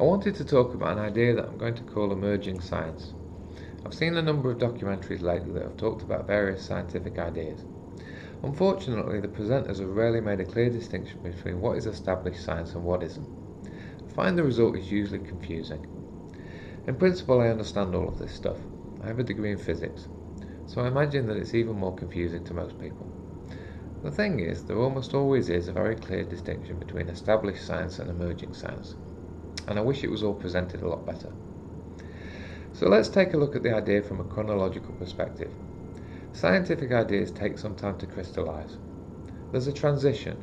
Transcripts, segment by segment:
I wanted to talk about an idea that I'm going to call emerging science. I've seen a number of documentaries lately that have talked about various scientific ideas. Unfortunately, the presenters have rarely made a clear distinction between what is established science and what isn't. I find the result is usually confusing. In principle, I understand all of this stuff. I have a degree in physics, so I imagine that it's even more confusing to most people. The thing is, there almost always is a very clear distinction between established science and emerging science, and I wish it was all presented a lot better. So let's take a look at the idea from a chronological perspective. Scientific ideas take some time to crystallize. There's a transition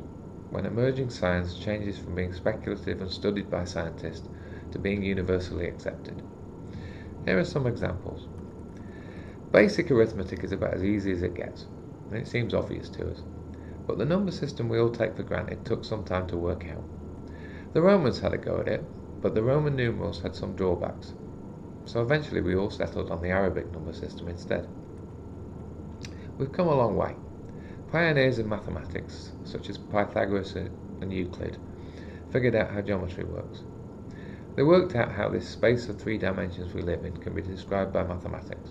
when emerging science changes from being speculative and studied by scientists to being universally accepted. Here are some examples. Basic arithmetic is about as easy as it gets, and it seems obvious to us. But the number system we all take for granted took some time to work out. The Romans had a go at it, but the Roman numerals had some drawbacks. So eventually we all settled on the Arabic number system instead. We've come a long way. Pioneers in mathematics, such as Pythagoras and Euclid, figured out how geometry works. They worked out how this space of 3 dimensions we live in can be described by mathematics.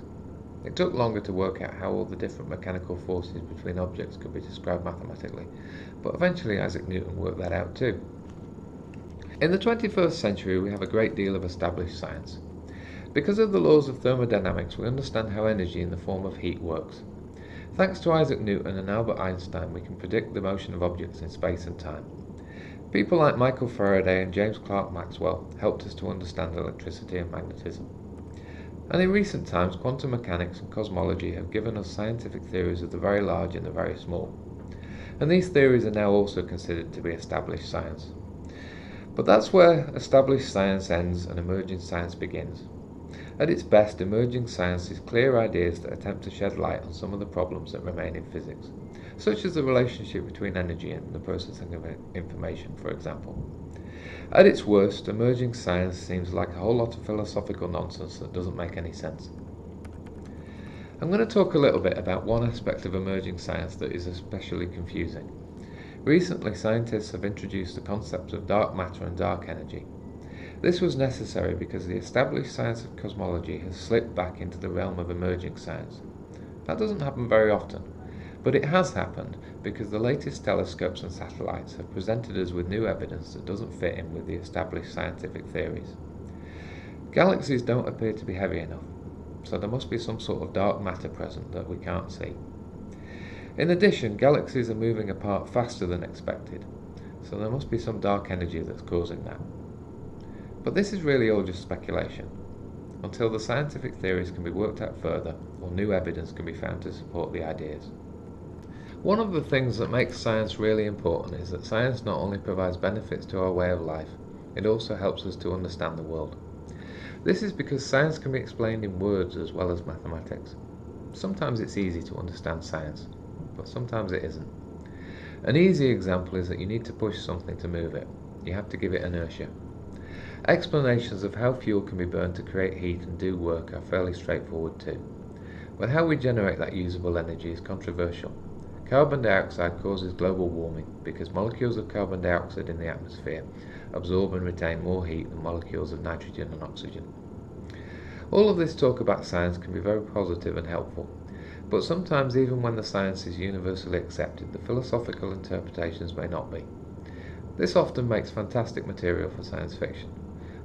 It took longer to work out how all the different mechanical forces between objects could be described mathematically, but eventually Isaac Newton worked that out too. In the 21st century we have a great deal of established science. Because of the laws of thermodynamics, we understand how energy in the form of heat works. Thanks to Isaac Newton and Albert Einstein, we can predict the motion of objects in space and time. People like Michael Faraday and James Clerk Maxwell helped us to understand electricity and magnetism. And in recent times, quantum mechanics and cosmology have given us scientific theories of the very large and the very small. And these theories are now also considered to be established science. But that's where established science ends and emerging science begins. At its best, emerging science is clear ideas that attempt to shed light on some of the problems that remain in physics, such as the relationship between energy and the processing of information, for example. At its worst, emerging science seems like a whole lot of philosophical nonsense that doesn't make any sense. I'm going to talk a little bit about one aspect of emerging science that is especially confusing. Recently, scientists have introduced the concepts of dark matter and dark energy. This was necessary because the established science of cosmology has slipped back into the realm of emerging science. That doesn't happen very often, but it has happened because the latest telescopes and satellites have presented us with new evidence that doesn't fit in with the established scientific theories. Galaxies don't appear to be heavy enough, so there must be some sort of dark matter present that we can't see. In addition, galaxies are moving apart faster than expected, so there must be some dark energy that's causing that. But this is really all just speculation, until the scientific theories can be worked out further or new evidence can be found to support the ideas. One of the things that makes science really important is that science not only provides benefits to our way of life, it also helps us to understand the world. This is because science can be explained in words as well as mathematics. Sometimes it's easy to understand science, but sometimes it isn't. An easy example is that you need to push something to move it. You have to give it inertia. Explanations of how fuel can be burned to create heat and do work are fairly straightforward too. But how we generate that usable energy is controversial. Carbon dioxide causes global warming because molecules of carbon dioxide in the atmosphere absorb and retain more heat than molecules of nitrogen and oxygen. All of this talk about science can be very positive and helpful, but sometimes even when the science is universally accepted, the philosophical interpretations may not be. This often makes fantastic material for science fiction,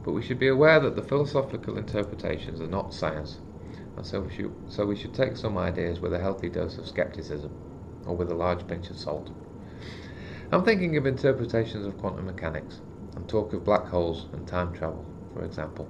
but we should be aware that the philosophical interpretations are not science, and so we should take some ideas with a healthy dose of skepticism, or with a large pinch of salt. I'm thinking of interpretations of quantum mechanics, and talk of black holes and time travel, for example.